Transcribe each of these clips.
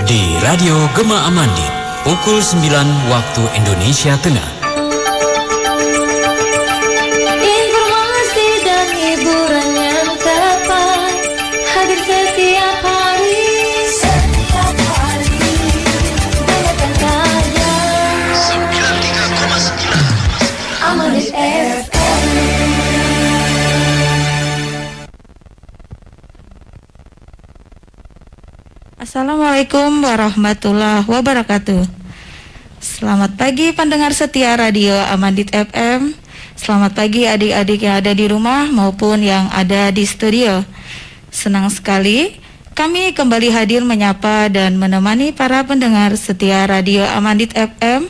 di Radio Gema Amandit, pukul 9 waktu Indonesia Tengah. Informasi dan hiburan yang tepat hadir setiap hari. Dengarkan saja 93,9 Amandit FM. Assalamualaikum warahmatullahi wabarakatuh. Selamat pagi pendengar setia Radio Amandit FM. Selamat pagi adik-adik yang ada di rumah maupun yang ada di studio. Senang sekali kami kembali hadir menyapa dan menemani para pendengar setia Radio Amandit FM,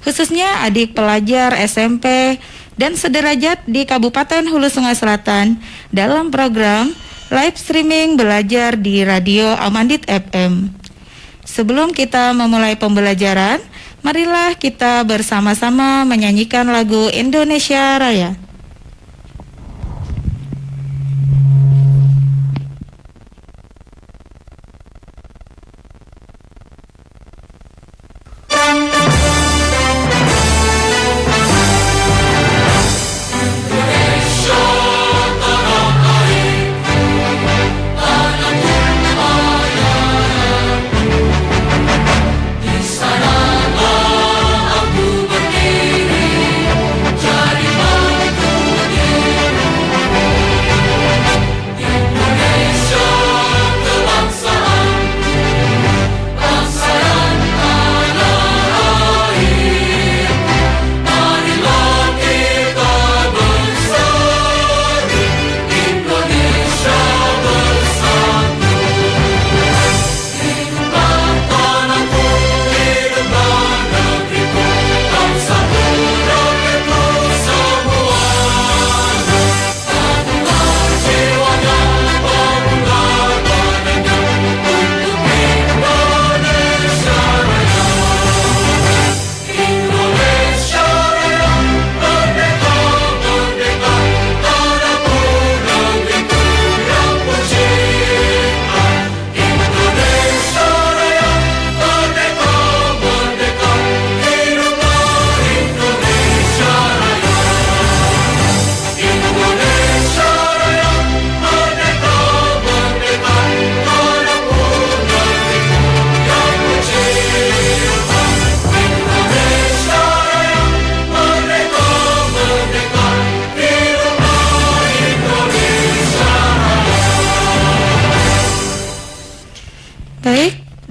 khususnya adik pelajar SMP dan sederajat di Kabupaten Hulu Sungai Selatan dalam program live streaming belajar di Radio Amandit FM. Sebelum kita memulai pembelajaran, marilah kita bersama-sama menyanyikan lagu Indonesia Raya.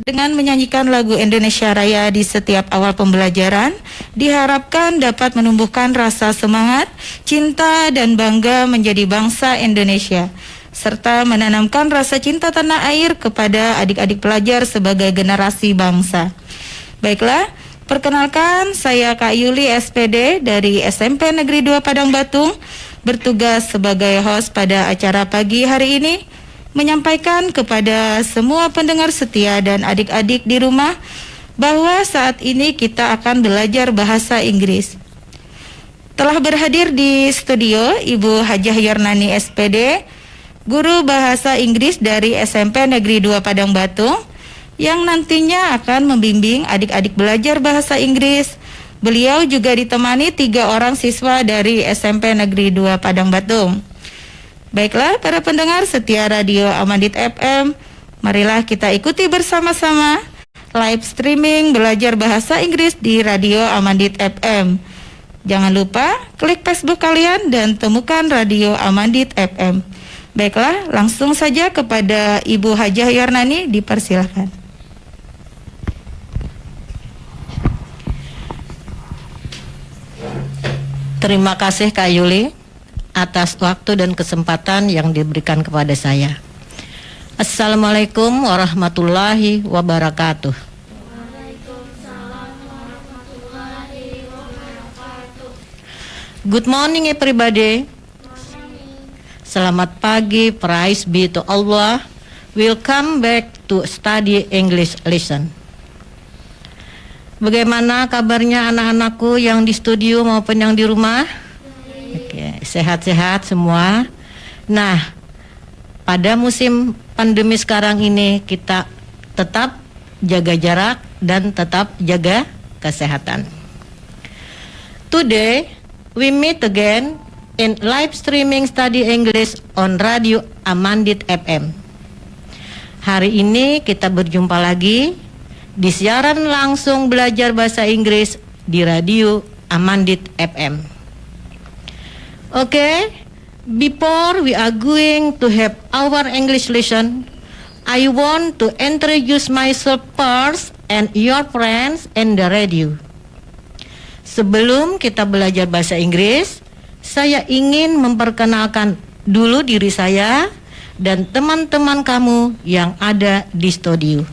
Dengan menyanyikan lagu Indonesia Raya di setiap awal pembelajaran, diharapkan dapat menumbuhkan rasa semangat, cinta, dan bangga menjadi bangsa Indonesia, serta menanamkan rasa cinta tanah air kepada adik-adik pelajar sebagai generasi bangsa. Baiklah, perkenalkan saya Kak Yuli SPD dari SMP Negeri 2 Padang Batung, bertugas sebagai host pada acara pagi hari ini, menyampaikan kepada semua pendengar setia dan adik-adik di rumah bahwa saat ini kita akan belajar bahasa Inggris. Telah berhadir di studio Ibu Hajah Yornani SPD, guru bahasa Inggris dari SMP Negeri 2 Padang Batung, yang nantinya akan membimbing adik-adik belajar bahasa Inggris. Beliau juga ditemani 3 orang siswa dari SMP Negeri 2 Padang Batung. Baiklah para pendengar setia Radio Amandit FM, marilah kita ikuti bersama-sama live streaming belajar bahasa Inggris di Radio Amandit FM. Jangan lupa klik Facebook kalian dan temukan Radio Amandit FM. Baiklah, langsung saja kepada Ibu Hajah Yornani, dipersilakan. Terima kasih Kak Yuli atas waktu dan kesempatan yang diberikan kepada saya. Assalamualaikum warahmatullahi wabarakatuh. Good morning everybody. Selamat pagi, praise be to Allah. Welcome back to study English lesson. Bagaimana kabarnya anak-anakku yang di studio maupun yang di rumah? Oke, sehat-sehat semua. Nah, pada musim pandemi sekarang ini kita tetap jaga jarak, dan tetap jaga kesehatan. Today, we meet again in live streaming study English on Radio Amandit FM. Hari ini kita berjumpa lagi di siaran langsung belajar bahasa Inggris di Radio Amandit FM. Okay, before we are going to have our English lesson, I want to introduce myself first and your friends in the radio. Sebelum kita belajar bahasa Inggris, saya ingin memperkenalkan dulu diri saya dan teman-teman kamu yang ada di studio.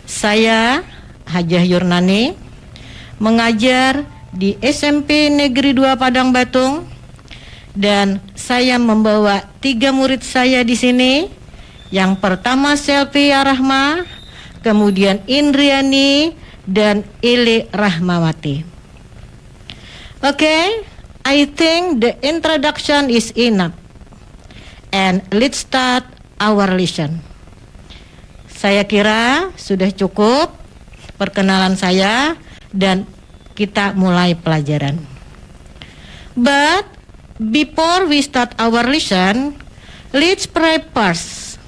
Saya Hajah Yurnani, mengajar di SMP Negeri 2 Padang Batung, dan saya membawa 3 murid saya di sini. Yang pertama Selfia Rahma, kemudian Indriani, dan Ili Rahmawati. Okay, I think the introduction is enough. And let's start our lesson. Saya kira sudah cukup perkenalan saya dan kita mulai pelajaran. But before we start our lesson, let's pray first.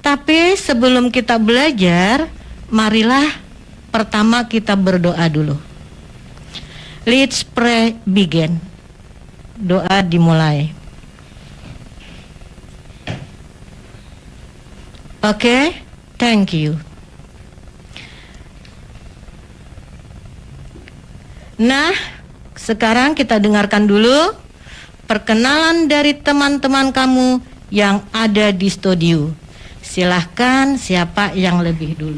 Tapi sebelum kita belajar, marilah pertama kita berdoa dulu. Let's pray begin. Doa dimulai. Okay, thank you. Nah, sekarang kita dengarkan dulu perkenalan dari teman-teman kamu yang ada di studio. Silahkan siapa yang lebih dulu.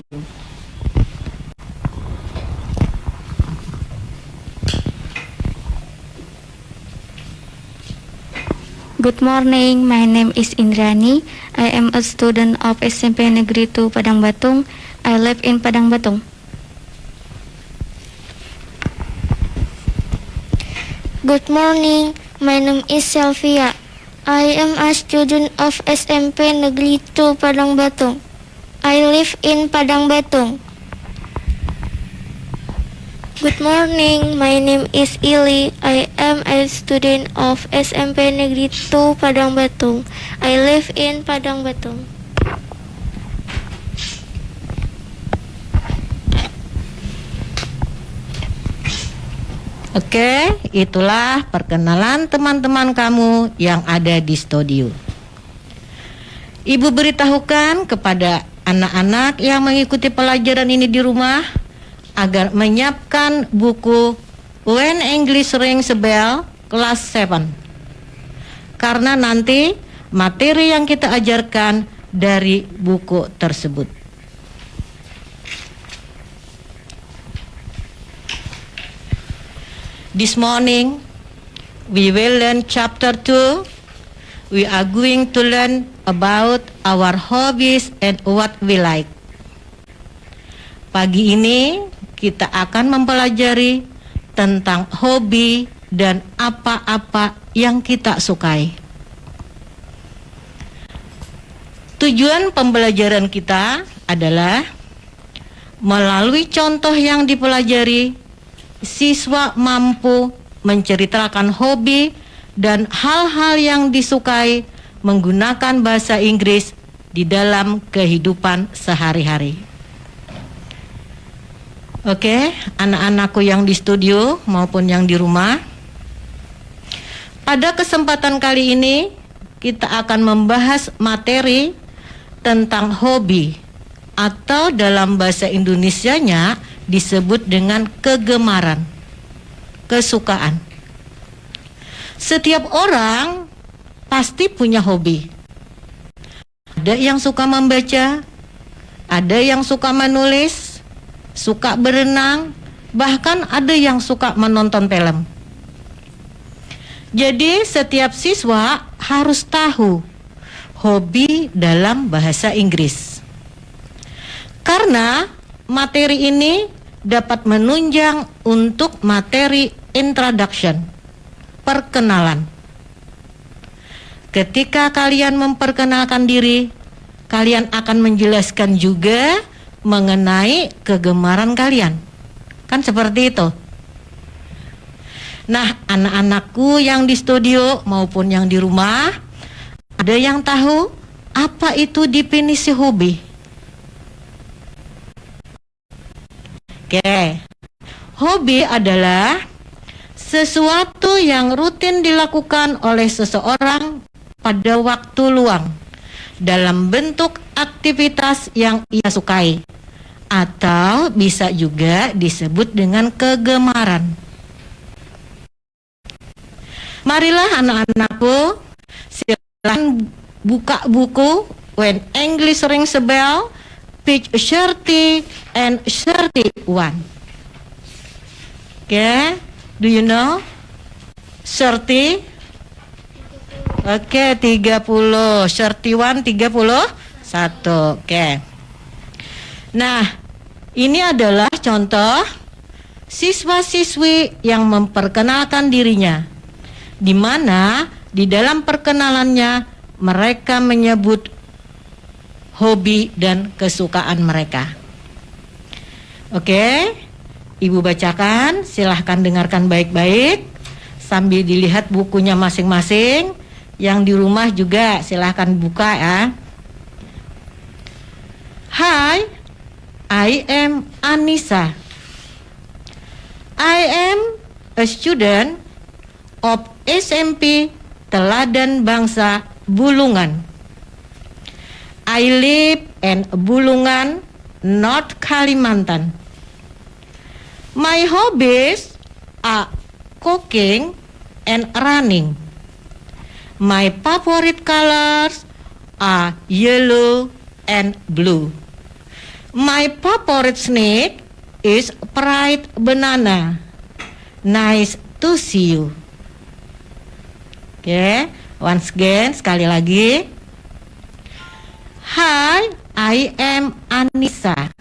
Good morning, my name is Indrani. I am a student of SMP Negeri 2 Padang Batung. I live in Padang Batung. Good morning, my name is Selvia. I am a student of SMP Negeri 2 Padang Batung. I live in Padang Batung. Good morning, my name is Ili. I am a student of SMP Negeri 2 Padang Batung. I live in Padang Batung. Oke, itulah perkenalan teman-teman kamu yang ada di studio. Ibu beritahukan kepada anak-anak yang mengikuti pelajaran ini di rumah agar menyiapkan buku When English Rings a Bell kelas 7. Karena nanti materi yang kita ajarkan dari buku tersebut. This morning we will learn chapter 2. We are going to learn about our hobbies and what we like. Pagi ini kita akan mempelajari tentang hobi dan apa-apa yang kita sukai. Tujuan pembelajaran kita adalah melalui contoh yang dipelajari, siswa mampu menceritakan hobi dan hal-hal yang disukai menggunakan bahasa Inggris di dalam kehidupan sehari-hari. Oke, anak-anakku yang di studio maupun yang di rumah. Pada kesempatan kali ini kita akan membahas materi tentang hobi atau dalam bahasa Indonesianya disebut dengan kegemaran, kesukaan. Setiap orang pasti punya hobi. Ada yang suka membaca, ada yang suka menulis, suka berenang, bahkan ada yang suka menonton film. Jadi setiap siswa harus tahu hobi dalam bahasa Inggris. Karena materi ini dapat menunjang untuk materi introduction, perkenalan. Ketika kalian memperkenalkan diri, kalian akan menjelaskan juga mengenai kegemaran kalian. Kan seperti itu. Nah, anak-anakku yang di studio maupun yang di rumah, ada yang tahu apa itu definisi hobi? Oke. Hobi adalah sesuatu yang rutin dilakukan oleh seseorang pada waktu luang dalam bentuk aktivitas yang ia sukai, atau bisa juga disebut dengan kegemaran. Marilah anak-anakku, silakan buka buku When English Rings a Bell, page 30 and 31. Okay, do you know 30? Oke, 30, 31, 31. Oke. Nah, ini adalah contoh siswa-siswi yang memperkenalkan dirinya, di mana di dalam perkenalannya mereka menyebut hobi dan kesukaan mereka. Oke, Ibu bacakan, silahkan dengarkan baik-baik sambil dilihat bukunya masing-masing. Yang di rumah juga silahkan buka ya. Hi, I am Anissa. I am a student of SMP Teladan Bangsa Bulungan. I live in Bulungan, North Kalimantan. My hobbies are cooking and running. My favorite colors are yellow and blue. My favorite snack is fried banana. Nice to see you. Oke, once again, sekali lagi. Hi, I am Anissa.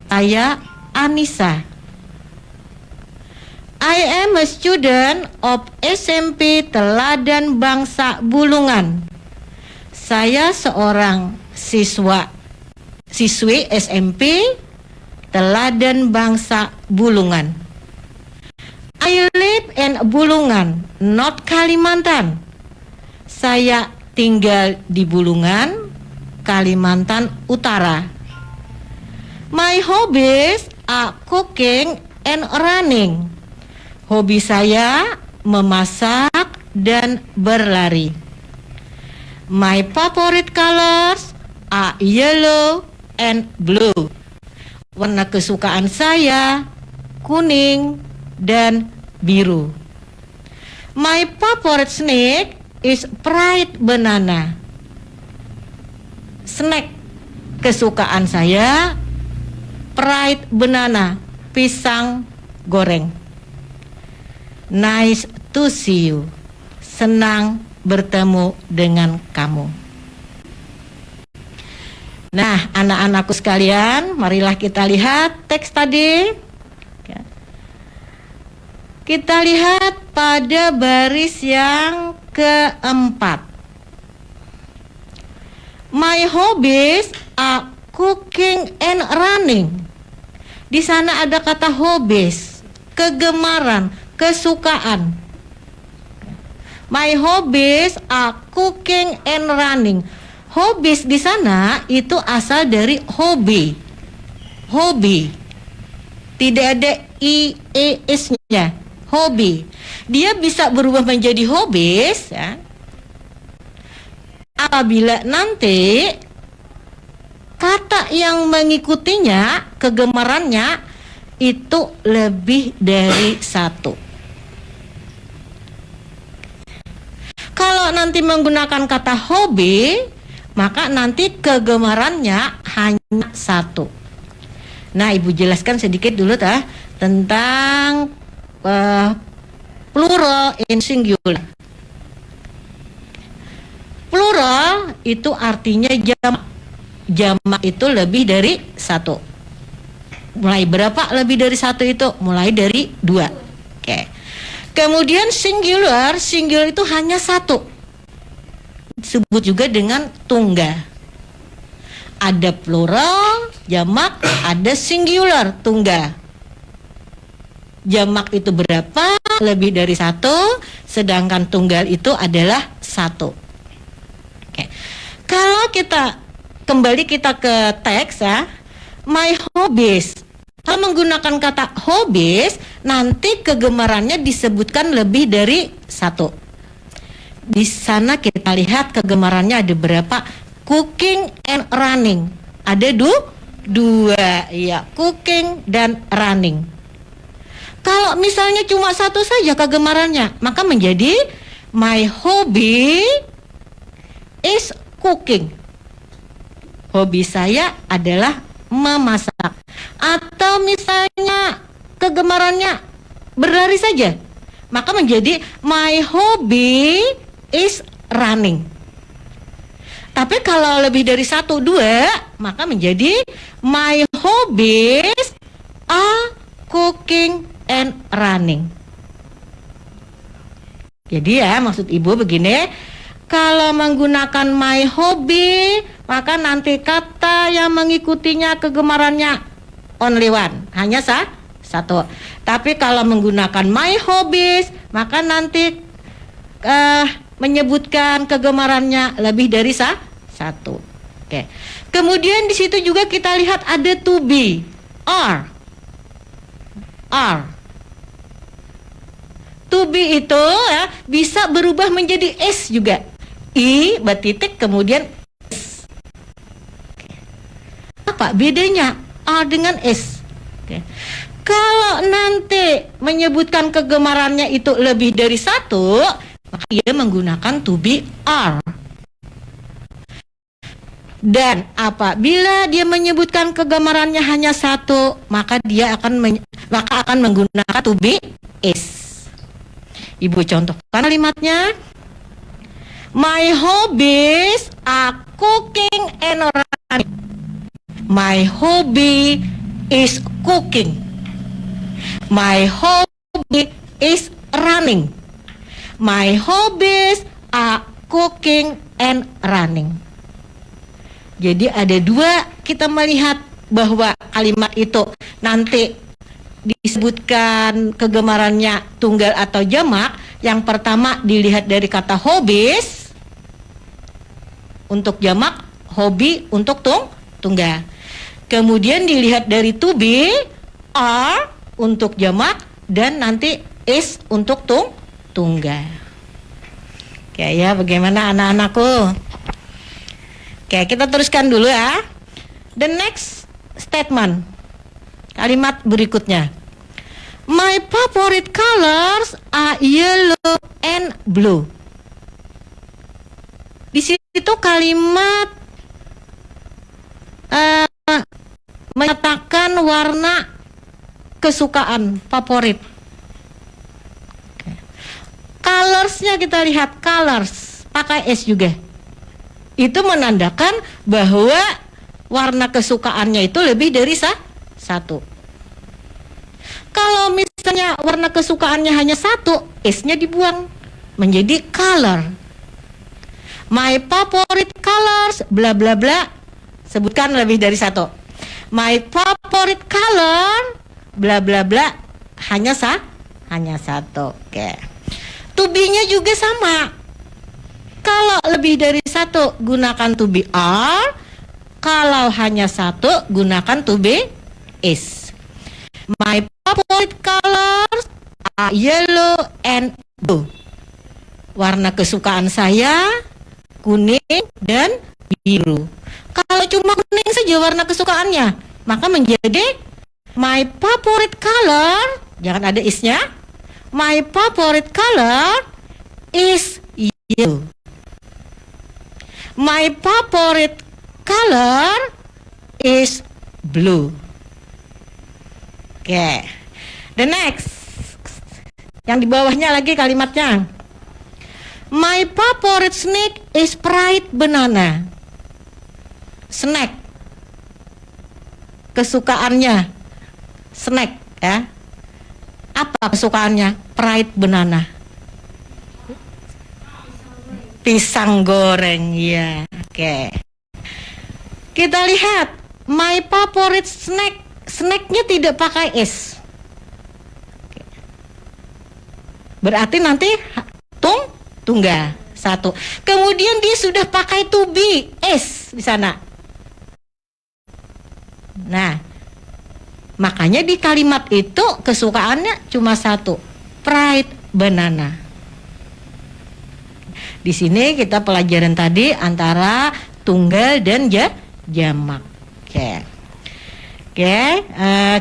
Saya Anissa. I am a student of SMP Teladan Bangsa Bulungan. Saya seorang siswi SMP Teladan Bangsa Bulungan. I live in Bulungan, North Kalimantan. Saya tinggal di Bulungan, Kalimantan Utara. My hobbies are cooking and running. Hobi saya memasak dan berlari. My favorite colors are yellow and blue. Warna kesukaan saya kuning dan biru. My favorite snack is fried banana. Snack kesukaan saya fried banana, pisang goreng. Nice to see you. Senang bertemu dengan kamu. Nah, anak-anakku sekalian, marilah kita lihat teks tadi. Kita lihat pada baris yang keempat. My hobbies are cooking and running. Di sana ada kata hobbies, kegemaran, kesukaan. My hobbies are cooking and running. Hobbies di sana itu asal dari hobi. Hobi. Tidak ada IES-nya. Hobi. Dia bisa berubah menjadi hobbies ya, apabila nanti kata yang mengikutinya, kegemarannya itu lebih dari satu. Kalau nanti menggunakan kata hobi, maka nanti kegemarannya hanya satu. Nah, Ibu jelaskan sedikit dulu tentang plural in singular. Plural itu artinya jamak. Jamak itu lebih dari satu. Mulai berapa lebih dari satu itu? Mulai dari 2. Oke. Kemudian singular itu hanya satu. Disebut juga dengan tunggal. ada plural, jamak, ada singular, tunggal. Jamak itu berapa? Lebih dari satu, sedangkan tunggal itu adalah satu. Oke. Kalau kita kembali ke teks ya, my hobbies. Kalau menggunakan kata hobbies, nanti kegemarannya disebutkan lebih dari satu. Di sana kita lihat kegemarannya ada berapa? Cooking and running. Ada dua, ya, cooking dan running. Kalau misalnya cuma satu saja kegemarannya, maka menjadi my hobby is cooking. Hobi saya adalah memasak. Atau misalnya kegemarannya berlari saja, maka menjadi my hobby is running. Tapi kalau lebih dari satu, dua, maka menjadi my hobbies are cooking and running. Jadi ya, maksud ibu begini, kalau menggunakan my hobby, maka nanti kata yang mengikutinya kegemarannya only one, hanya satu. Tapi kalau menggunakan my hobbies, maka nanti menyebutkan kegemarannya lebih dari satu. Oke. Kemudian di situ juga kita lihat ada to be, are. To be itu ya, bisa berubah menjadi is juga. I bertitik kemudian is. Apa bedanya are dengan is? Oke. Kalau nanti menyebutkan kegemarannya itu lebih dari satu, maka dia menggunakan to be are. Dan apabila dia menyebutkan kegemarannya hanya satu, maka dia akan menggunakan to be is. Ibu contohkan kalimatnya. My hobbies are cooking and running. My hobby is cooking. My hobby is running. My hobbies are cooking and running. Jadi ada dua, kita melihat bahwa kalimat itu nanti disebutkan kegemarannya tunggal atau jamak. Yang pertama dilihat dari kata hobbies untuk jamak, hobi untuk tunggal. Kemudian dilihat dari to be, are untuk jamak, dan nanti is untuk tunggal. Oke ya, bagaimana anak-anakku? Oke, kita teruskan dulu ya. The next statement, kalimat berikutnya. My favorite colors are yellow and blue. Di situ kalimat menyatakan warna kesukaan, favorit. Colorsnya kita lihat, colors pakai S juga. Itu menandakan bahwa warna kesukaannya itu lebih dari satu. Kalau misalnya warna kesukaannya hanya satu, S-nya dibuang menjadi color. My favorite colors bla bla bla, sebutkan lebih dari satu. My favorite color bla bla bla, hanya satu. Oke. To be-nya juga sama. Kalau lebih dari satu, gunakan to be are. Kalau hanya satu, gunakan to be is. My favorite colors are yellow and blue. Warna kesukaan saya kuning dan biru. Kalau cuma kuning saja warna kesukaannya, maka menjadi my favorite color, jangan ada is-nya. My favorite color is yellow. My favorite color is blue. Oke. The next. Yang di bawahnya lagi kalimatnya. My favorite snack is fried banana. Snack. Kesukaannya snack ya. Apa kesukaannya? Fried banana. Pisang goreng ya. Oke. Kita lihat, my favorite snack. Snacknya tidak pakai S. Berarti nanti tunggal 1. Kemudian dia sudah pakai to be S di sana. Nah, makanya di kalimat itu kesukaannya cuma 1, fried banana. Di sini kita pelajaran tadi antara tunggal dan jamak. Oke,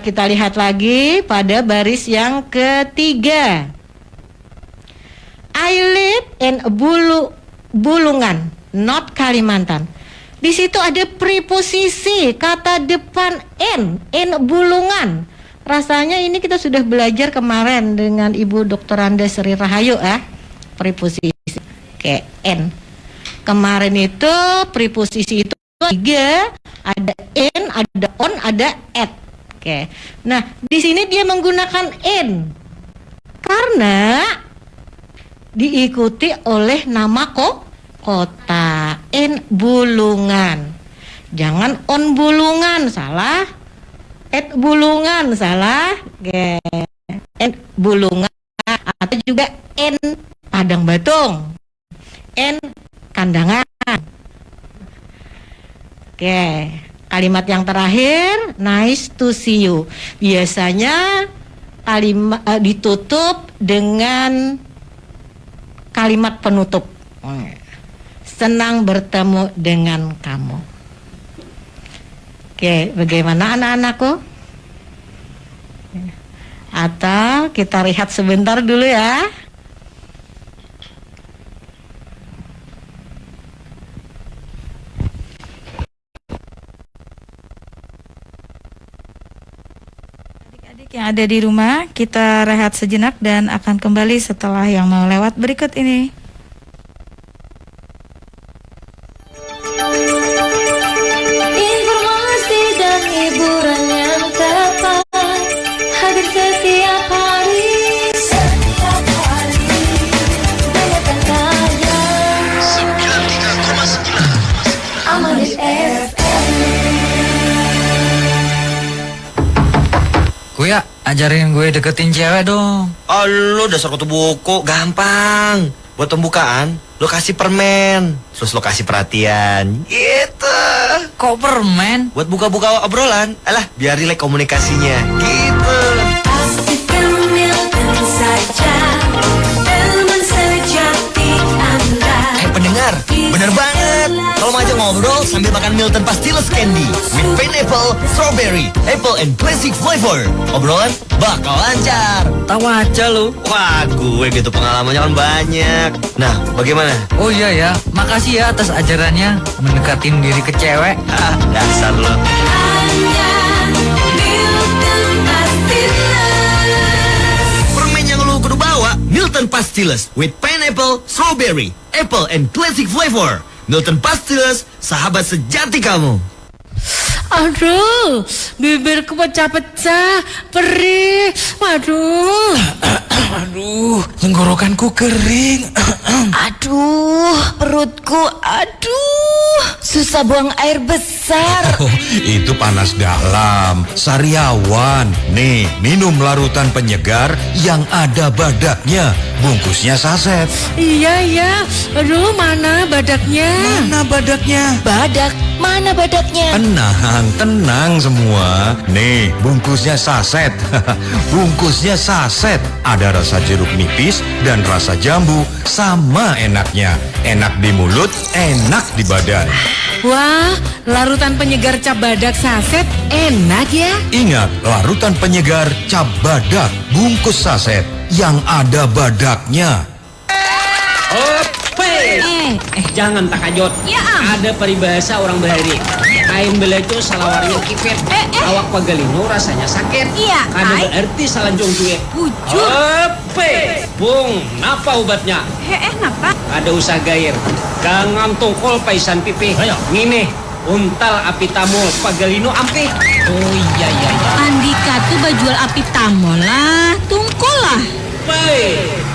kita lihat lagi pada baris yang ketiga. I live in Bulungan, not Kalimantan. Di situ ada preposisi kata depan in Bulungan. Rasanya ini kita sudah belajar kemarin dengan Ibu Dr. Anda Sri Rahayu ya, preposisi. Oke, n. Kemarin itu preposisi itu 3, ada in, ada on, ada at. Oke. Nah, di sini dia menggunakan in karena diikuti oleh nama kota, in Bulungan. Jangan on Bulungan, salah. At Bulungan, salah. Oke. In Bulungan atau juga in Padang Batung, in Kandangan. Oke, kalimat yang terakhir, nice to see you. Biasanya kalimat ditutup dengan kalimat penutup. Senang bertemu dengan kamu. Oke, bagaimana anak-anakku? Atau kita lihat sebentar dulu ya. Yang ada di rumah, kita rehat sejenak dan akan kembali setelah yang mau lewat berikut ini. Informasi dan hiburan yang tepat hadir setiap hari. Dengarkan saja 93,9 Amanit FM. Kuya, ajarin gue deketin cewek dong. Oh, lu dasar kutu buku, gampang. Buat pembukaan, lo kasih permen, terus lo kasih perhatian, gitu. Kok permen? Buat buka-buka obrolan, alah, biar rileks komunikasinya, gitu. Pastikan Milton saja teman sejati Anda. Pendengar, bener banget. Kalau mau aja ngobrol sambil makan Milton Pastilles Candy with pineapple, strawberry, apple, and classic flavor. Obrolan bakal lancar. Tahu aja lu. Wah, gue gitu pengalamannya kan banyak. Nah, bagaimana? Oh iya ya, makasih ya atas ajarannya mendekatin diri ke cewek. Dasar lo. Hanya Milton Pastilles. Permen yang lu kudu bawa, Milton Pastilles with pineapple, strawberry, apple, and classic flavor. Milton Pastilles, sahabat sejati kamu. Aduh, bibirku pecah-pecah, perih. Waduh. Aduh, tenggorokanku kering. Aduh, perutku, aduh. Susah buang air besar. Oh, itu panas dalam. Sariawan. Nih, minum larutan penyegar yang ada badaknya. Bungkusnya saset. Iya. Aduh, mana badaknya? Mana badaknya? Badak, mana badaknya? Tenang semua. Nih, bungkusnya saset. Bungkusnya saset. Ada rasa jeruk nipis dan rasa jambu. Sama enaknya. Enak di mulut, enak di badan. Wah, larutan penyegar cap badak saset enak ya. Ingat, larutan penyegar cap badak bungkus saset yang ada badaknya. Jangan takajot. Ya, Ada peribahasa orang Bahari. Ain beleco salawarnya kipet. Awak pagalino rasanya sakit. Iya, Ada ai. berarti salanjong duit. Bujur. Bung, napa obatnya? Napa? Ada usaha gair. Gangang tongkol paisan pipi. Ngine, untal apitamol pagalino ampe. Oh iya. Andika tuh bajual api tamol lah, tungkol lah.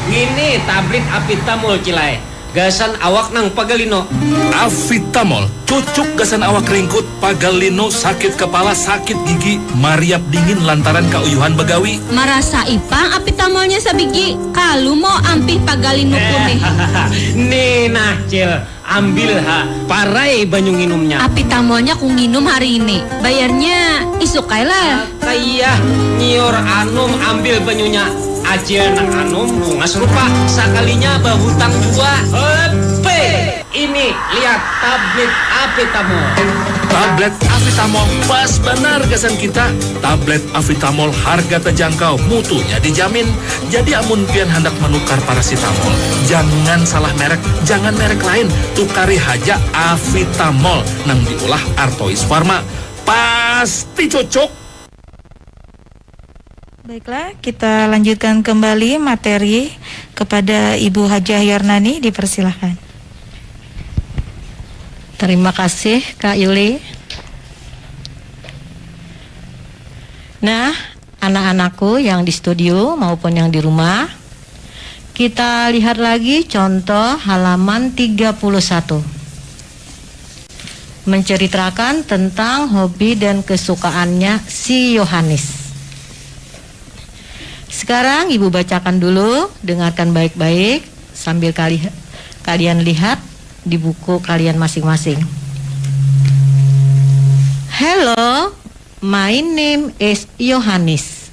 Ngine tablet apitamol cilai. gasan awak nang pagalino. Avitamol, cucuk gasan awak ringkut, pagalino, sakit kepala, sakit gigi, mariap dingin lantaran kauyuhan begawi. Marasa ipang apitamolnya sabigi, kalu mau ampih pagalino puneh. Nih nah Cil, ambil ha, parai banyu nginumnya. Apitamolnya ku nginum hari ini, bayarnya isuk lah. Kayak nyior anum ambil banyunya. Acil nang anum bungas rupa, sakalinya bahutang dua. Hepe, ini lihat tablet Avitamol. Tablet Avitamol pas benar gasan kita. Tablet Avitamol harga terjangkau, mutunya dijamin. Jadi amun pian hendak menukar paracetamol, jangan salah merek, jangan merek lain. Tukari haja Avitamol nang diolah Artois Pharma. Pasti cocok. Baiklah, kita lanjutkan kembali materi kepada Ibu Hajah Yarnani, dipersilahkan. Terima kasih Kak Yuli. Nah, anak-anakku yang di studio maupun yang di rumah, kita lihat lagi contoh halaman 31. Menceritakan tentang hobi dan kesukaannya si Yohanes. Sekarang Ibu bacakan dulu, dengarkan baik-baik sambil kalian lihat di buku kalian masing-masing. Hello, my name is Yohanes.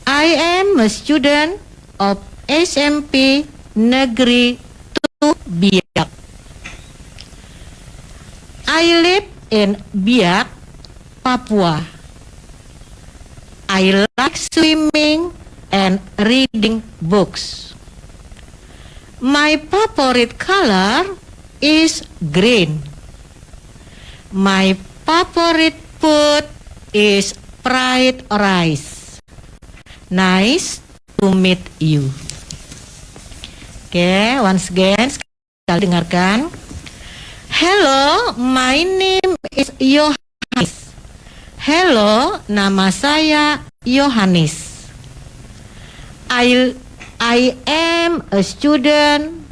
I am a student of SMP Negeri 2 Biak. I live in Biak, Papua. I like swimming and reading books. My favorite color is green. My favorite food is fried rice. Nice to meet you. Okay, once again, sekali dengarkan. Hello, my name is Yohanes. Hello, nama saya Yohanes. I am a student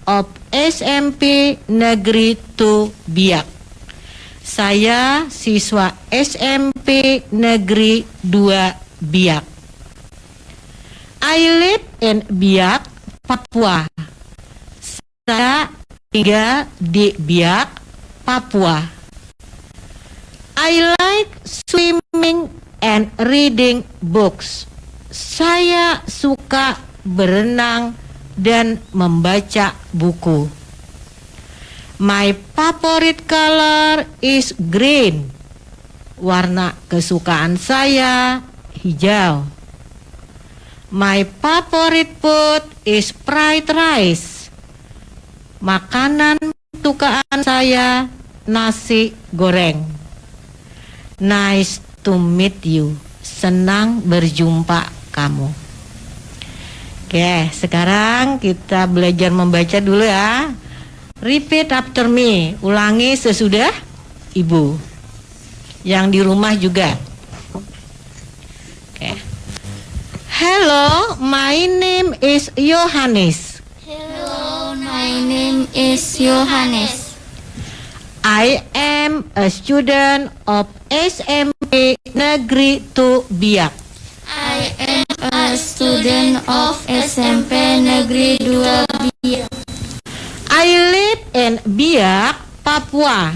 of SMP Negeri 2 Biak. Saya siswa SMP Negeri 2 Biak. I live in Biak, Papua. Saya tinggal di Biak, Papua. I like swimming and reading books. Saya suka berenang dan membaca buku. My favorite color is green. Warna kesukaan saya hijau. My favorite food is fried rice. Makanan kesukaan saya nasi goreng. Nice to meet you. Senang berjumpa kamu. Oke, sekarang kita belajar membaca dulu ya. Repeat after me. Ulangi sesudah Ibu. Yang di rumah juga. Oke. Hello, my name is Yohanes. Hello, my name is Yohanes. I am a student of SMP Negeri 2 Biak. I am a student of SMP Negeri 2 Biak. I live in Biak, Papua.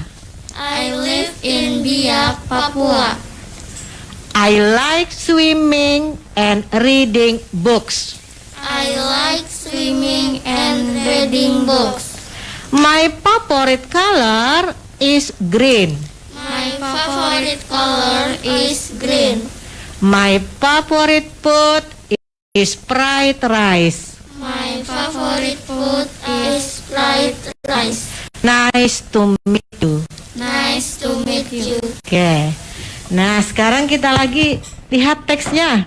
I live in Biak, Papua. I like swimming and reading books. I like swimming and reading books. My favorite color is green. My favorite color is green. My favorite food is fried rice. My favorite food is fried rice. Nice to meet you. Nice to meet you. Oke. Nah, sekarang kita lagi lihat teksnya.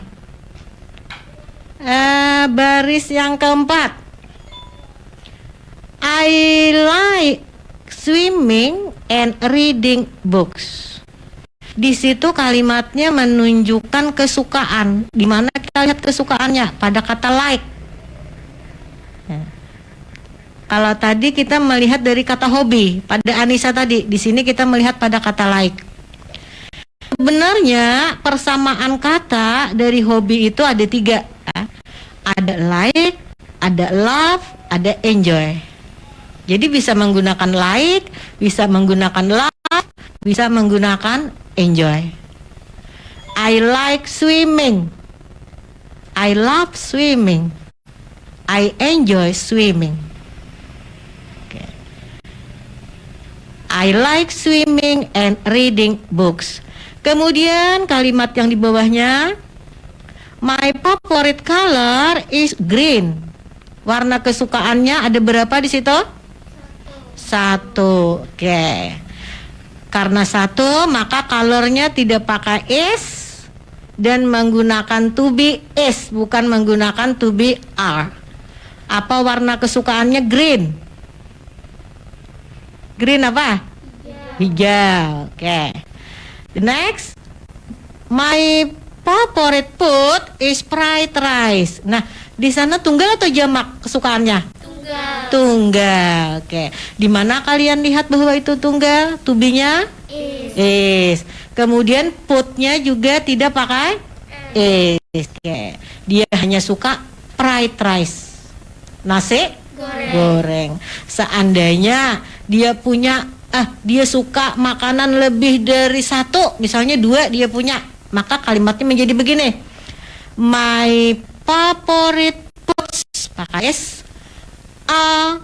Baris yang keempat. I like swimming and reading books. Di situ kalimatnya menunjukkan kesukaan. Di mana kita lihat kesukaannya pada kata like. Kalau tadi kita melihat dari kata hobi, pada Anissa tadi, di sini kita melihat pada kata like. Sebenarnya persamaan kata dari hobi itu ada 3. Ada like, ada love, ada enjoy. Jadi bisa menggunakan like, bisa menggunakan love, bisa menggunakan enjoy. I like swimming. I love swimming. I enjoy swimming. Okay. I like swimming and reading books. Kemudian kalimat yang di bawahnya, my favorite color is green. Warna kesukaannya ada berapa di situ? 1. Oke. Karena 1, maka colornya tidak pakai is dan menggunakan to be is, bukan menggunakan to be are. Apa warna kesukaannya? Green. Green apa? Hijau. Oke. The next, my favorite food is fried rice. Nah, di sana tunggal atau jamak kesukaannya? Tunggal. Tunggal. Oke. Di mana kalian lihat bahwa itu tunggal? To be-nya? Is. Kemudian food-nya juga tidak pakai is. Oke. Dia hanya suka fried rice. Nasi goreng. Seandainya dia punya dia suka makanan lebih dari 1, misalnya 2 dia punya, maka kalimatnya menjadi begini. My favorite foods pakai s, a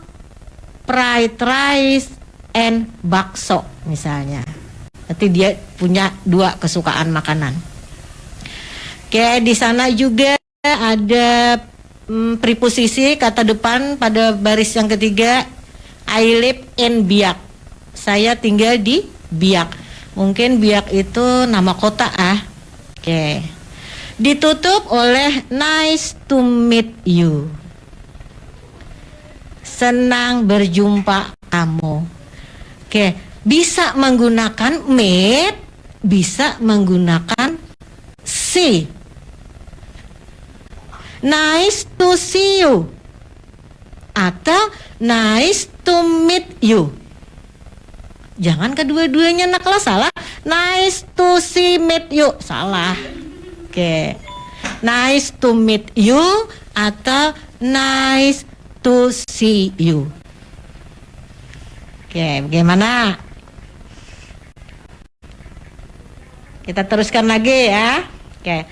fried rice and bakso misalnya. Nanti dia punya 2 kesukaan makanan. Oke, di sana juga ada preposisi kata depan pada baris yang ketiga. I live in Biak. Saya tinggal di Biak. Mungkin Biak itu nama kota Oke. Ditutup oleh nice to meet you. Senang berjumpa kamu. Oke, bisa menggunakan meet, bisa menggunakan see. Nice to see you atau nice to meet you. Jangan kedua-duanya nakal, salah. Nice to see meet you, salah. Oke. Nice to meet you atau nice to see you. Oke, bagaimana? Kita teruskan lagi ya. Oke.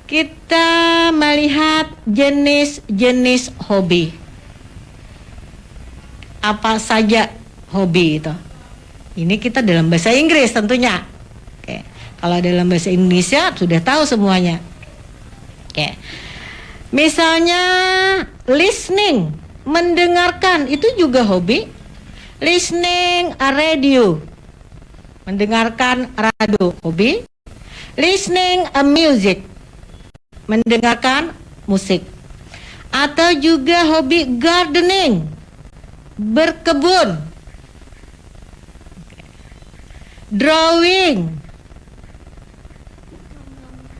Kita melihat jenis-jenis hobi. Apa saja hobi itu? Ini kita dalam bahasa Inggris tentunya. Oke. Kalau dalam bahasa Indonesia sudah tahu semuanya. Oke. Misalnya listening, mendengarkan, itu juga hobi. Listening a radio, mendengarkan radio, hobi. Listening a music, mendengarkan musik. Atau juga hobi gardening, berkebun. Drawing,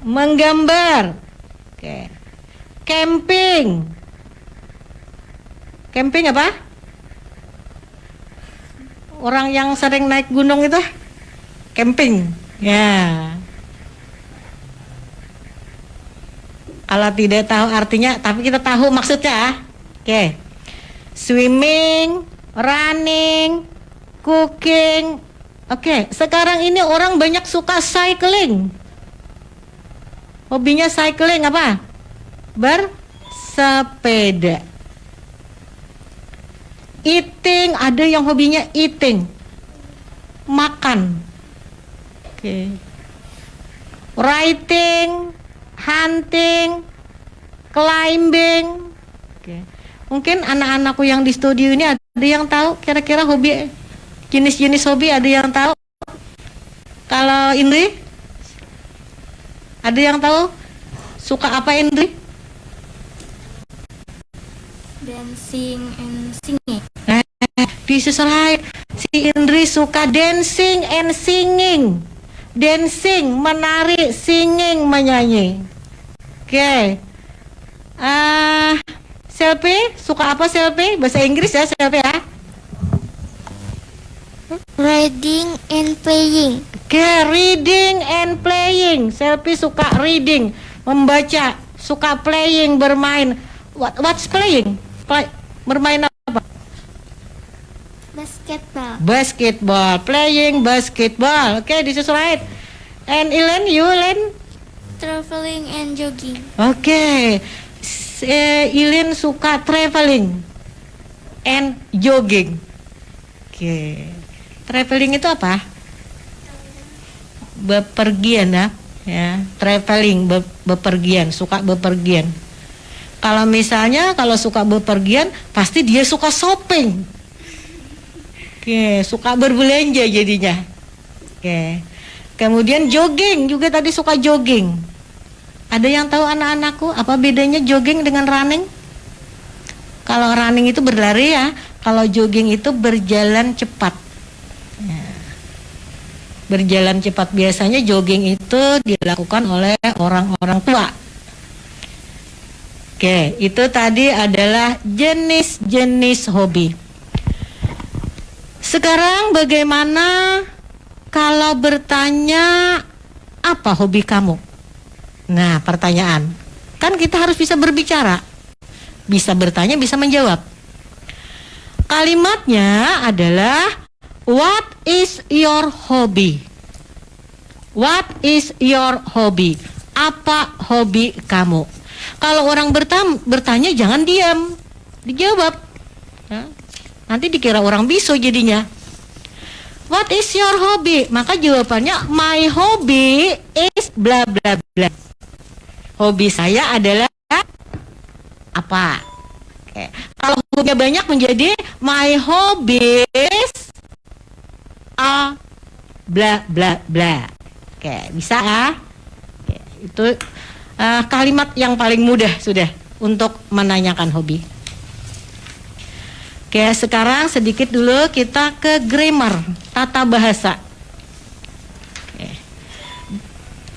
menggambar. Oke. Camping. Camping apa? Orang yang sering naik gunung itu camping. Ya. Kalau tidak tahu artinya, tapi kita tahu maksudnya. Oke. Swimming, running, cooking. Oke, sekarang ini orang banyak suka cycling. Hobinya cycling apa? Bersepeda. Eating, ada yang hobinya eating, makan. Oke. Writing, hunting, climbing. Oke. Mungkin anak-anakku yang di studio ini ada yang tahu kira-kira hobi, jenis-jenis hobi, ada yang tahu? Kalau Indri? Ada yang tahu? Suka apa Indri? Dancing and singing. This is right. Si Indri suka dancing and singing. Dancing, menari, singing, menyanyi. Oke. Selfie, suka apa Selfie? Bahasa Inggris ya Selfie ya. Reading and playing. Oke, reading and playing. Selfie suka reading, membaca, suka playing, bermain. What's playing? Bermain apa? Basketball. Basketball, playing basketball. Oke, this is right. And Elen, you Elen? Traveling and jogging. Oke. Elen suka traveling and jogging. Oke. Traveling itu apa? Bepergian ya. Traveling, bepergian, suka bepergian. Kalau misalnya kalau suka bepergian, pasti dia suka shopping. Oke, suka berbelanja jadinya. Oke. Kemudian jogging, juga tadi suka jogging. Ada yang tahu anak-anakku apa bedanya jogging dengan running? Kalau running itu berlari ya, kalau jogging itu berjalan cepat. Berjalan cepat, biasanya jogging itu dilakukan oleh orang-orang tua. Oke, itu tadi adalah jenis-jenis hobi. Sekarang bagaimana kalau bertanya apa hobi kamu? Nah, pertanyaan. Kan kita harus bisa berbicara. Bisa bertanya, bisa menjawab. Kalimatnya adalah what is your hobby? What is your hobby? Apa hobi kamu? Kalau orang bertanya jangan diam, dijawab. Ya. Nanti dikira orang bisu jadinya. What is your hobby? Maka jawabannya my hobby is bla bla bla. Hobi saya adalah apa? Oke. Kalau hobinya banyak menjadi my hobbies are bla bla bla. Oke, bisa ya? Oke, itu kalimat yang paling mudah sudah untuk menanyakan hobi. Oke, sekarang sedikit dulu kita ke grammar, tata bahasa. Oke.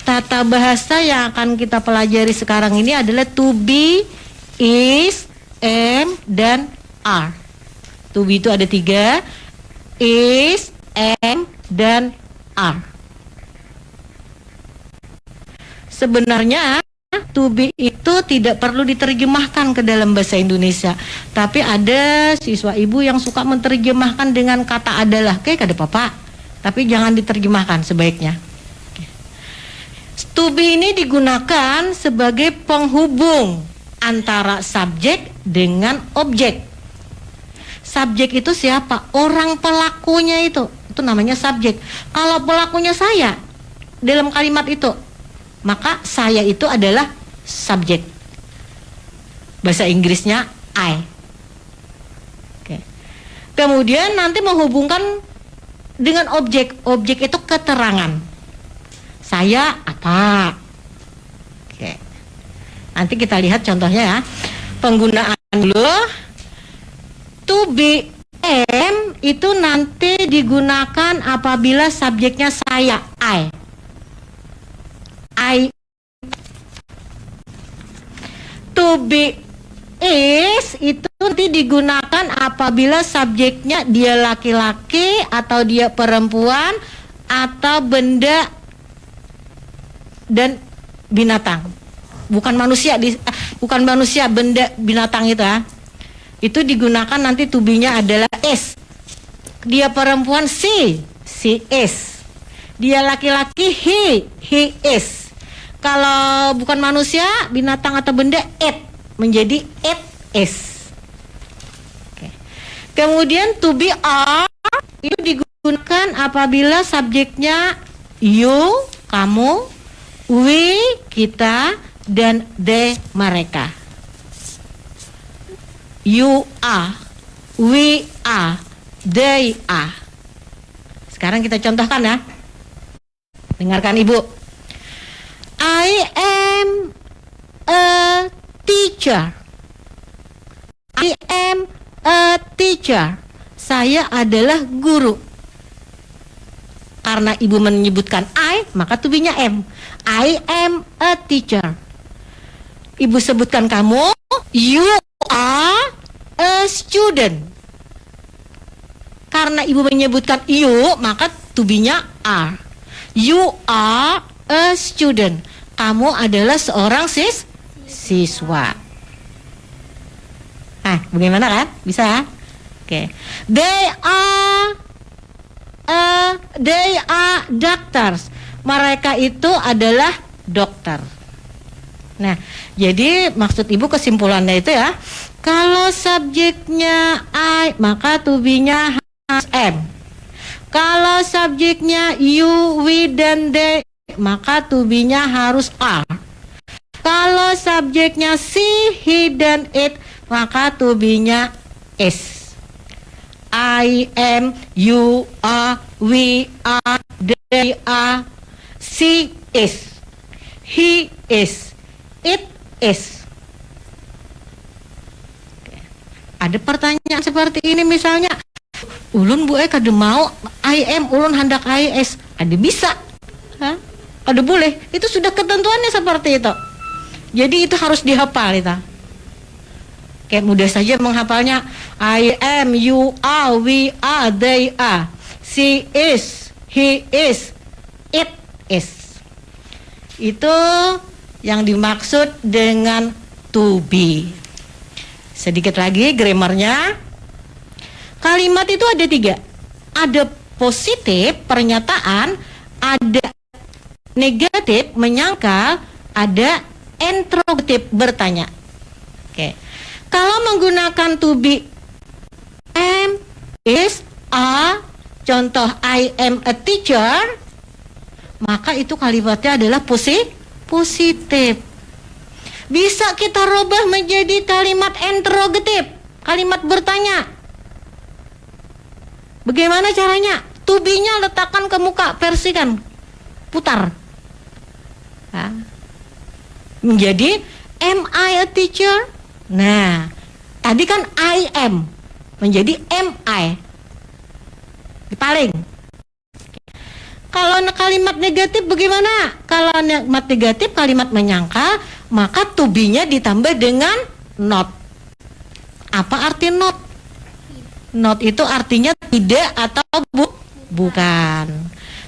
Tata bahasa yang akan kita pelajari sekarang ini adalah to be, is, am, dan are. To be itu ada 3, is, am, dan are. Sebenarnya to be itu tidak perlu diterjemahkan ke dalam bahasa Indonesia, tapi ada siswa ibu yang suka menerjemahkan dengan kata adalah. Oke, kada apa-apa, tapi jangan diterjemahkan sebaiknya. To be ini digunakan sebagai penghubung antara subjek dengan objek. Subjek itu siapa? Orang pelakunya itu namanya subjek. Kalau pelakunya saya dalam kalimat itu, maka saya itu adalah subjek. Bahasa Inggrisnya I. Oke. Kemudian nanti menghubungkan dengan objek. Objek itu keterangan. Saya apa? Oke. Nanti kita lihat contohnya ya. Penggunaan dulu. To be, am itu nanti digunakan apabila subjeknya saya, I. To be is itu nanti digunakan apabila subjeknya dia laki-laki atau dia perempuan atau benda dan binatang. Bukan manusia, benda binatang itu ya. Itu digunakan nanti to be-nya adalah is. Dia perempuan she is. Dia laki-laki he is. Kalau bukan manusia, binatang atau benda, it menjadi it is. Oke. Kemudian to be are itu digunakan apabila subjeknya you, kamu, we, kita, dan they, mereka. You are, we are, they are. Sekarang kita contohkan ya. Dengarkan ibu. I am a teacher. I am a teacher. Saya adalah guru. Karena ibu menyebutkan I, maka to be-nya am. I am a teacher. Ibu sebutkan kamu, you are a student. Karena ibu menyebutkan you, maka to be-nya are. You are a student. Kamu adalah seorang siswa. Nah, bagaimana kan? Bisa? Oke. They are doctors. Mereka itu adalah dokter. Nah, jadi maksud ibu kesimpulannya itu ya, kalau subjeknya I, maka to be-nya harus am. Kalau subjeknya you, we, dan they, maka to be-nya harus are. Kalau subjeknya she, he, dan it, maka to be-nya is. I am, you are, we are, they are, she is, he is, it is. Ada pertanyaan seperti ini misalnya, ulun bu kada mau I am, ulun hendak I is. Ada bisa, ada boleh. Itu sudah ketentuannya seperti itu. Jadi itu harus dihafal itu. Kayak mudah saja menghafalnya. I am, you are, we are, they are, she is, he is, it is. Itu yang dimaksud dengan to be. Sedikit lagi grammarnya. Kalimat itu ada 3. Ada positif, pernyataan. Ada negatif, menyangkal. Ada interrogatif, bertanya. Oke. Kalau menggunakan to be, am, is, are, contoh I am a teacher, maka itu kalimatnya adalah positif. Bisa kita rubah menjadi kalimat interrogatif, kalimat bertanya. Bagaimana caranya? To be-nya letakkan ke muka, versikan, putar. Menjadi am I a teacher? Nah, tadi kan I am, menjadi am I. Dipaling. Kalau kalimat negatif bagaimana? Kalau kalimat negatif, kalimat menyangkal, maka to be-nya ditambah dengan not. Apa arti not? Not itu artinya tidak atau bukan.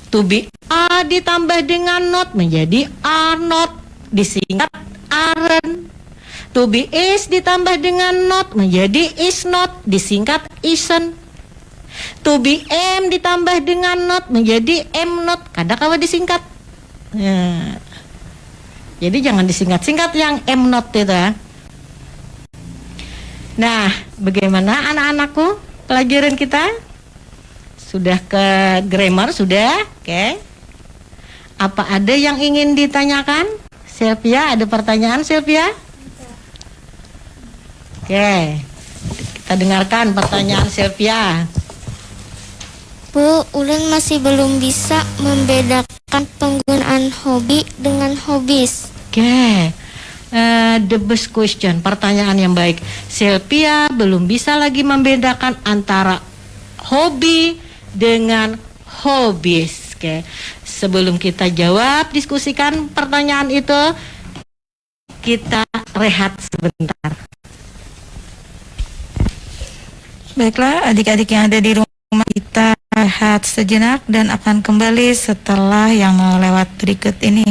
To be are ditambah dengan not menjadi are not, disingkat aren't. To be is ditambah dengan not menjadi is not, disingkat isn't. To be am ditambah dengan not menjadi am not, kadang-kadang disingkat. Nah, jadi jangan disingkat-singkat yang am not itu ya. Nah, bagaimana anak-anakku pelajaran kita? Sudah ke grammar, sudah? Oke. Apa ada yang ingin ditanyakan? Sylvia, ada pertanyaan Sylvia? Oke. Kita dengarkan pertanyaan Sylvia. Bu, ulun masih belum bisa membedakan penggunaan hobi dengan hobbies. Oke. The best question, pertanyaan yang baik. Sylvia belum bisa lagi membedakan antara hobi dengan hobbies. Oke. Sebelum kita jawab, diskusikan pertanyaan itu, kita rehat sebentar. Baiklah, adik-adik yang ada di rumah, kita rehat sejenak dan akan kembali setelah yang mau lewat berikut ini.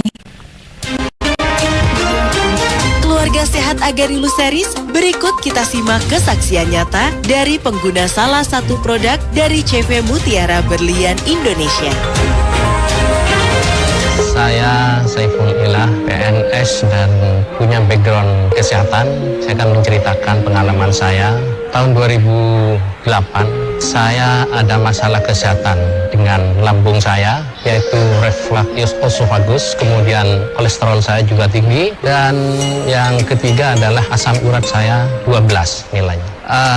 Keluarga Sehat Agari Luseris, berikut kita simak kesaksian nyata dari pengguna salah satu produk dari CV Mutiara Berlian Indonesia. Saya Saiful Ilah, PNS dan punya background kesehatan. Saya akan menceritakan pengalaman saya. Tahun 2008, saya ada masalah kesehatan dengan lambung saya, yaitu reflux esophagus, kemudian kolesterol saya juga tinggi, dan yang ketiga adalah asam urat saya 12 nilainya.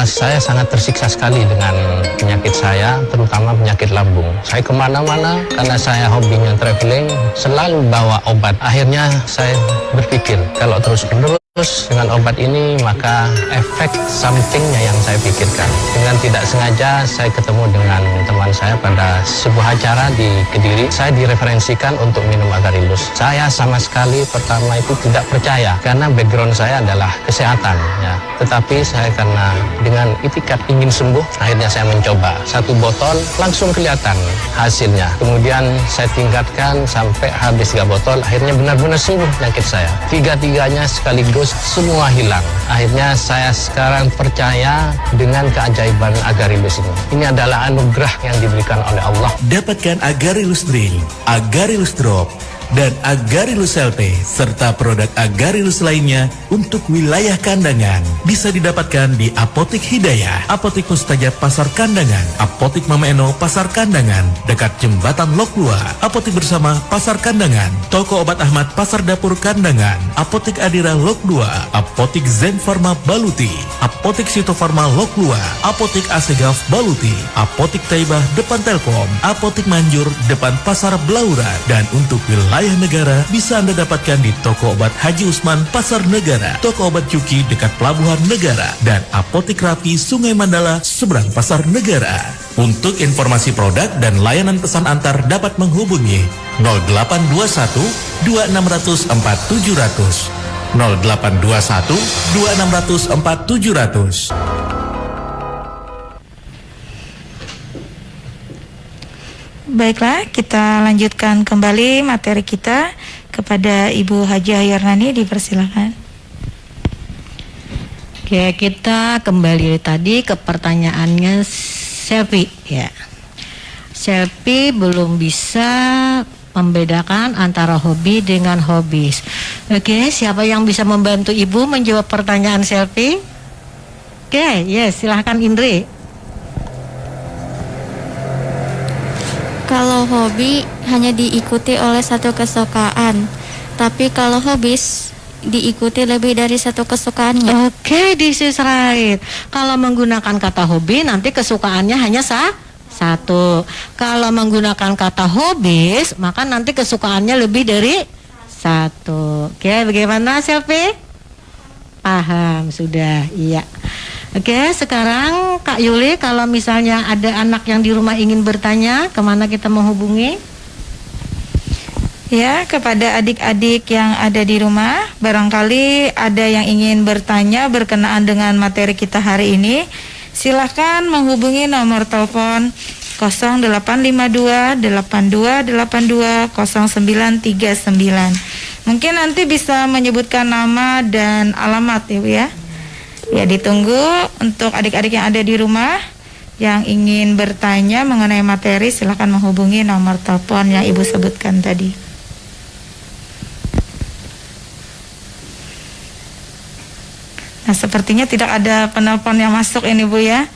Saya sangat tersiksa sekali dengan penyakit saya, terutama penyakit lambung. Saya kemana-mana karena saya hobinya traveling, selalu bawa obat. Akhirnya saya berpikir kalau terus-menerus Terus dengan obat ini maka efek sampingnya yang saya pikirkan. Dengan tidak sengaja saya ketemu dengan teman saya pada sebuah acara di Kediri. Saya direferensikan untuk minum Agarilus. Saya sama sekali pertama itu tidak percaya karena background saya adalah kesehatan. Ya. Tetapi saya karena dengan itikat ingin sembuh, akhirnya saya mencoba. 1 botol langsung kelihatan hasilnya. Kemudian saya tingkatkan sampai habis 3 botol, akhirnya benar-benar sembuh penyakit saya. 3-tiganya sekaligus semua hilang. Akhirnya saya sekarang percaya dengan keajaiban Agarilus ini. Ini adalah anugerah yang diberikan oleh Allah. Dapatkan Agarilus Drink, Agarilus Drop, dan Agarilus LP serta produk Agarilus lainnya untuk wilayah Kandangan bisa didapatkan di Apotik Hidayah, Apotik Mustajab Pasar Kandangan, Apotik Mama Eno Pasar Kandangan dekat Jembatan Lok 2, Apotik Bersama Pasar Kandangan, Toko Obat Ahmad Pasar Dapur Kandangan, Apotik Adira Lok 2, Apotik Zen Pharma Baluti, Apotik Sitofarma Lok 2, Apotik Asegaf Baluti, Apotik Taibah depan Telkom, Apotik Manjur depan Pasar Blauran, dan untuk wilayah negara bisa Anda dapatkan di Toko Obat Haji Usman Pasar Negara, Toko Obat Cuki dekat Pelabuhan Negara, dan Apotik Rapi Sungai Mandala seberang Pasar Negara. Untuk informasi produk dan layanan pesan antar dapat menghubungi 0821 2600 4700, 0821 2600 4700. Baiklah, kita lanjutkan kembali materi kita kepada Ibu Hajah Yarnani, dipersilakan. Oke, kita kembali tadi ke pertanyaannya Selvi ya. Selvi belum bisa membedakan antara hobi dengan hobis. Oke, siapa yang bisa membantu Ibu menjawab pertanyaan Selvi? Oke, yes, silahkan Indri. Kalau hobi hanya diikuti oleh satu kesukaan, tapi kalau hobis diikuti lebih dari satu kesukaannya. Oke, this is right. Kalau menggunakan kata hobi nanti kesukaannya hanya satu. Kalau menggunakan kata hobis maka nanti kesukaannya lebih dari satu. Oke, bagaimana Selvi? Paham sudah, iya. Oke, sekarang Kak Yuli, kalau misalnya ada anak yang di rumah ingin bertanya, kemana kita menghubungi? Ya, kepada adik-adik yang ada di rumah, barangkali ada yang ingin bertanya berkenaan dengan materi kita hari ini, silahkan menghubungi nomor telepon 0852 8282 0939. Mungkin nanti bisa menyebutkan nama dan alamat ya Bu ya. Ya, ditunggu untuk adik-adik yang ada di rumah yang ingin bertanya mengenai materi, silakan menghubungi nomor telepon yang Ibu sebutkan tadi. Nah, sepertinya tidak ada penelpon yang masuk ini Bu ya.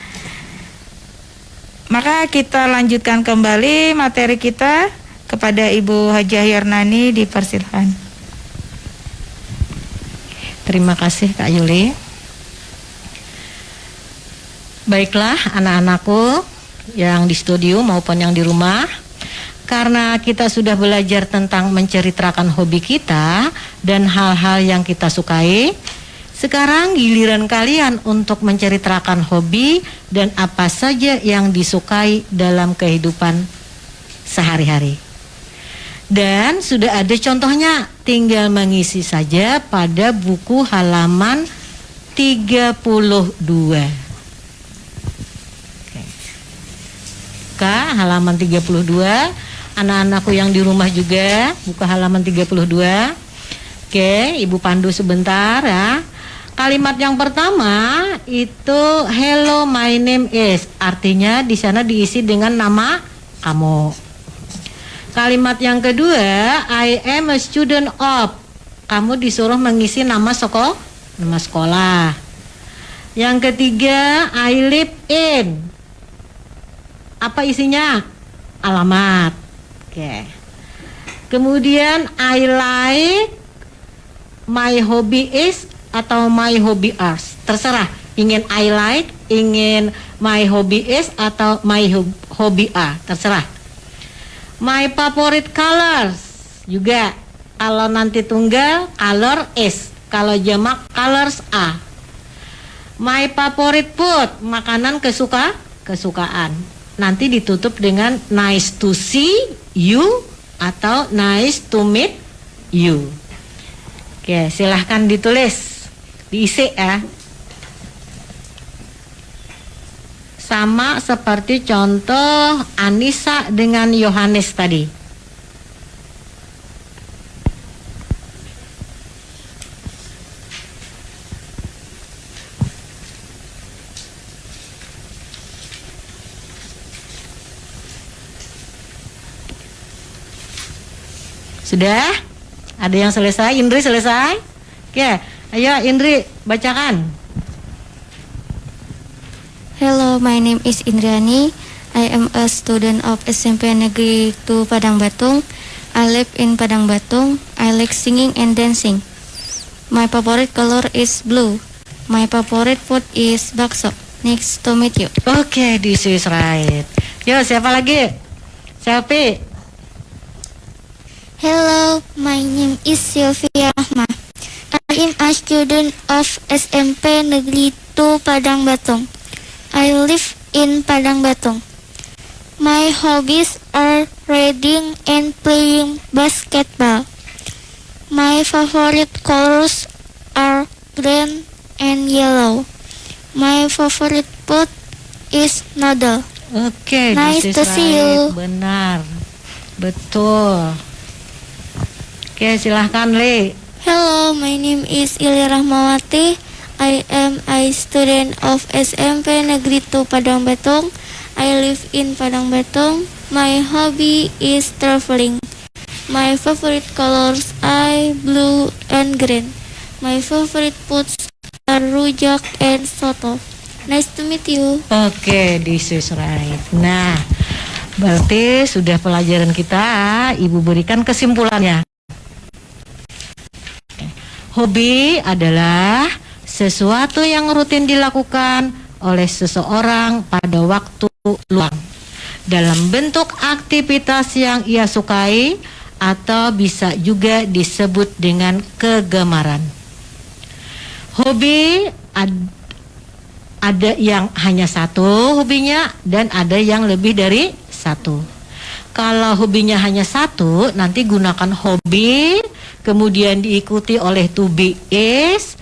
Maka kita lanjutkan kembali materi kita kepada Ibu Hajah Yarnani, dipersilakan. Terima kasih Kak Yuli. Baiklah anak-anakku yang di studio maupun yang di rumah, karena kita sudah belajar tentang menceritakan hobi kita dan hal-hal yang kita sukai, sekarang giliran kalian untuk menceritakan hobi dan apa saja yang disukai dalam kehidupan sehari-hari. Dan sudah ada contohnya, tinggal mengisi saja pada buku halaman 32. Halaman 32, anak-anakku yang di rumah juga buka halaman 32. Oke, Ibu pandu sebentar ya. Kalimat yang pertama itu hello my name is, artinya di sana diisi dengan nama kamu. Kalimat yang kedua I am a student of, kamu disuruh mengisi nama sekolah. Yang ketiga I live in, apa isinya? Alamat. Oke. Kemudian I like, my hobby is atau my hobby are. Terserah. Ingin I like, ingin my hobby is atau my hobby are. Terserah. My favorite colors juga. Kalau nanti tunggal color is. Kalau jamak colors A. My favorite food, makanan kesukaan. Nanti ditutup dengan nice to see you atau nice to meet you. Oke, silahkan ditulis, diisi ya. Sama seperti contoh Anissa dengan Yohanes tadi. Sudah? Ada yang selesai? Indri selesai? Oke, ayo Indri bacakan. Hello, my name is Indrani. I am a student of SMP Negeri 2 Padang Batung. I live in Padang Batung. I like singing and dancing. My favorite color is blue. My favorite food is bakso. Nice to meet you. Oke, this is right. Yo, siapa lagi? Selfie. Hello, my name is Sylvia Rahma. I am a student of SMP Negeri 2 Padang Batung. I live in Padang Batung. My hobbies are reading and playing basketball. My favorite colors are green and yellow. My favorite food is noodle. Oke, nice to see you. Benar, betul. Oke, silahkan Le. Hello, my name is Ili Rahmawati. I am a student of SMP Negeri 2 Padang Batung. I live in Padang Batung. My hobby is traveling. My favorite colors are blue and green. My favorite foods are rujak and soto. Nice to meet you. Oke, this is right. Nah, berarti sudah pelajaran kita. Ibu berikan kesimpulannya. Hobi adalah sesuatu yang rutin dilakukan oleh seseorang pada waktu luang dalam bentuk aktivitas yang ia sukai atau bisa juga disebut dengan kegemaran. Hobi ada yang hanya satu hobinya dan ada yang lebih dari satu. Kalau hobinya hanya satu, nanti gunakan hobi, kemudian diikuti oleh to be is.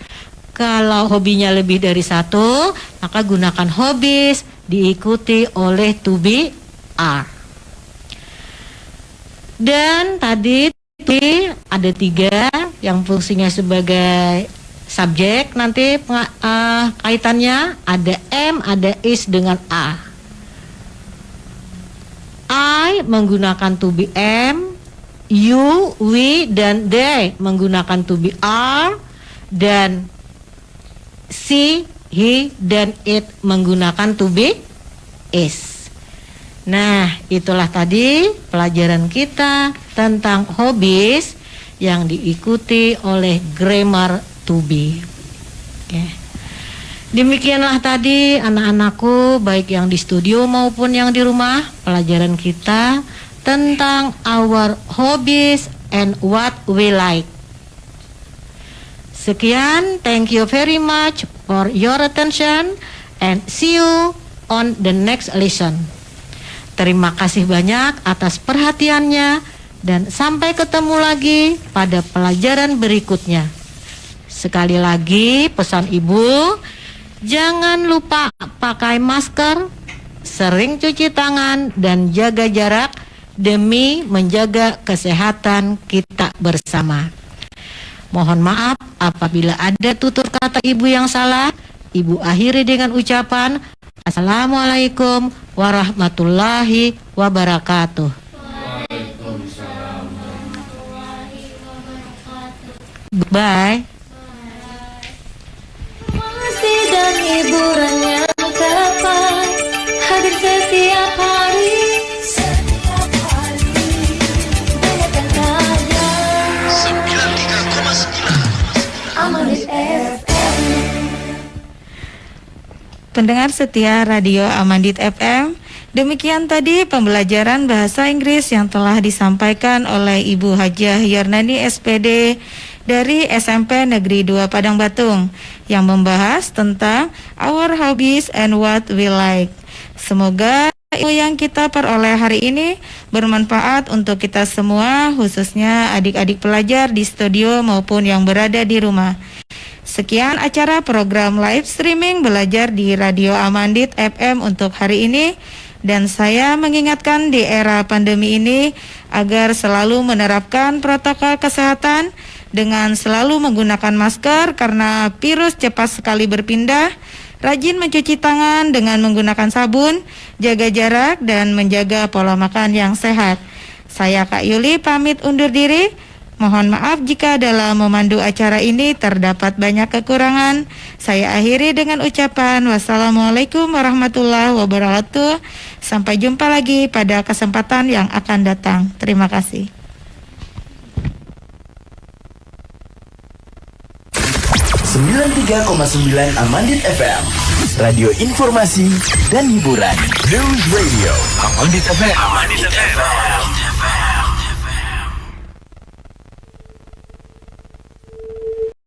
Kalau hobinya lebih dari satu, maka gunakan hobbies, diikuti oleh to be are. Dan tadi ada 3 yang fungsinya sebagai subjek, nanti kaitannya ada am, ada is dengan a. I menggunakan to be am, you, we, dan they menggunakan to be are, dan she, he, dan it menggunakan to be is. Nah, itulah tadi pelajaran kita tentang hobbies yang diikuti oleh grammar to be. Oke. Demikianlah tadi anak-anakku, baik yang di studio maupun yang di rumah, pelajaran kita tentang our hobbies and what we like. Sekian, thank you very much for your attention and see you on the next lesson. Terima kasih banyak atas perhatiannya dan sampai ketemu lagi pada pelajaran berikutnya. Sekali lagi pesan ibu, jangan lupa pakai masker, sering cuci tangan dan jaga jarak demi menjaga kesehatan kita bersama. Mohon maaf apabila ada tutur kata ibu yang salah. Ibu akhiri dengan ucapan Assalamualaikum warahmatullahi wabarakatuh. Bye. Dan hiburannya kapan hadir setiap hari, dengarkan saja 93,9 Amandit FM. Pendengar setia Radio Amandit FM, demikian tadi pembelajaran bahasa Inggris yang telah disampaikan oleh Ibu Hajah Yarnani SPD dari SMP Negeri 2 Padang Batung yang membahas tentang our hobbies and what we like. Semoga ilmu yang kita peroleh hari ini bermanfaat untuk kita semua, khususnya adik-adik pelajar di studio maupun yang berada di rumah. Sekian acara program live streaming belajar di Radio Amandit FM untuk hari ini. Dan saya mengingatkan di era pandemi ini agar selalu menerapkan protokol kesehatan dengan selalu menggunakan masker karena virus cepat sekali berpindah, rajin mencuci tangan dengan menggunakan sabun, jaga jarak dan menjaga pola makan yang sehat. Saya Kak Yuli pamit undur diri. Mohon maaf jika dalam memandu acara ini terdapat banyak kekurangan. Saya akhiri dengan ucapan wassalamualaikum warahmatullahi wabarakatuh. Sampai jumpa lagi pada kesempatan yang akan datang. Terima kasih. 93,9 Amandit FM, radio informasi dan hiburan. News Radio Amandit FM.